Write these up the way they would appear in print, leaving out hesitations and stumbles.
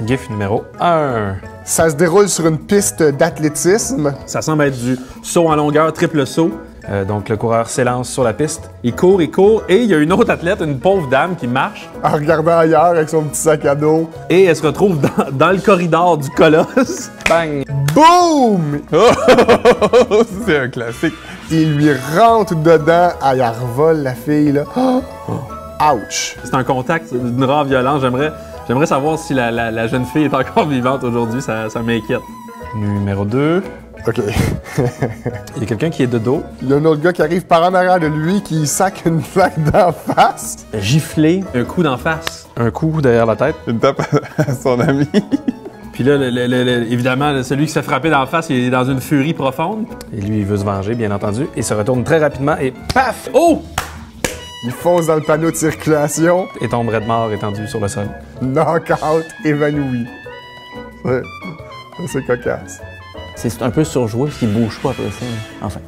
GIF numéro 1. Ça se déroule sur une piste d'athlétisme. Ça semble être du saut en longueur, triple saut. Donc le coureur s'élance sur la piste. Il court, et il y a une autre athlète, une pauvre dame qui marche. En regardant ailleurs avec son petit sac à dos. Et elle se retrouve dans le corridor du colosse. Bang! Boum! C'est un classique. Il lui rentre dedans. Ah, il revole la fille, là. Ouch! C'est un contact d'une rare violence. J'aimerais savoir si la jeune fille est encore vivante aujourd'hui. Ça m'inquiète. Numéro 2. OK. Il y a quelqu'un qui est de dos. Il y a un autre gars qui arrive par en arrière de lui qui sac une plaque d'en face. Giflé. Un coup d'en face. Un coup derrière la tête. Une tape à son ami. Puis là, évidemment, celui qui s'est frappé d'en face, il est dans une furie profonde. Et lui, il veut se venger, bien entendu. Il se retourne très rapidement et paf! Oh! Il fonce dans le panneau de circulation. Et tombe raide mort étendu sur le sol. Knockout, évanoui. Ouais. C'est cocasse. C'est un peu surjoué parce qu'il bouge pas après ça. Enfin.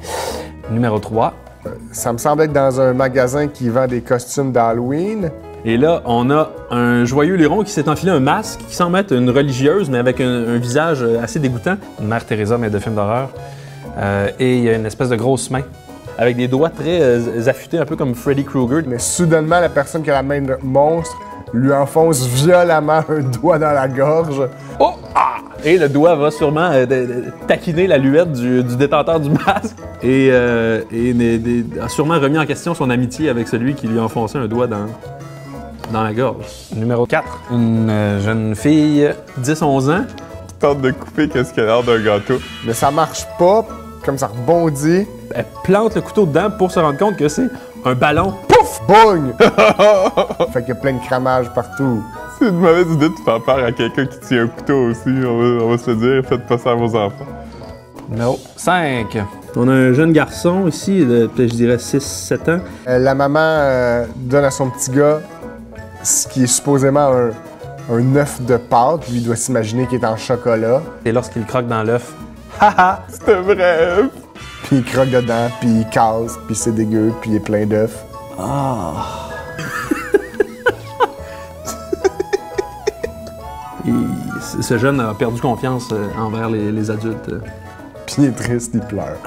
Numéro 3. Ça me semble être dans un magasin qui vend des costumes d'Halloween. Et là, on a un joyeux luron qui s'est enfilé un masque qui semble être une religieuse, mais avec un visage assez dégoûtant. Une Mère Teresa, mais de film d'horreur. Et il y a une espèce de grosse main avec des doigts très affûtés, un peu comme Freddy Krueger. Mais soudainement, la personne qui a la main de monstre lui enfonce violemment un doigt dans la gorge. Oh! Ah! Et le doigt va sûrement taquiner la luette du détenteur du masque et a sûrement remis en question son amitié avec celui qui lui a enfoncé un doigt dans la gorge. Numéro 4. Une jeune fille, 10-11 ans. Qui tente de couper qu'est-ce qu'il y a l'air d'un gâteau. Mais ça marche pas, comme ça rebondit. Elle plante le couteau dedans pour se rendre compte que c'est un ballon. Pouf! Boing! Fait qu'il y a plein de cramage partout. C'est une mauvaise idée de faire peur à quelqu'un qui tient un couteau aussi. On va se le dire, faites pas ça à vos enfants. Numéro 5. On a un jeune garçon ici, de peut-être je dirais 6-7 ans. La maman donne à son petit gars ce qui est supposément un œuf de Pâques. Lui, il doit s'imaginer qu'il est en chocolat. Et lorsqu'il croque dans l'œuf, haha! C'est un vrai œuf. Puis il croque dedans, puis il casse, puis c'est dégueu, puis il est plein d'œufs. Ce jeune a perdu confiance envers les adultes. Puis il est triste, il pleure.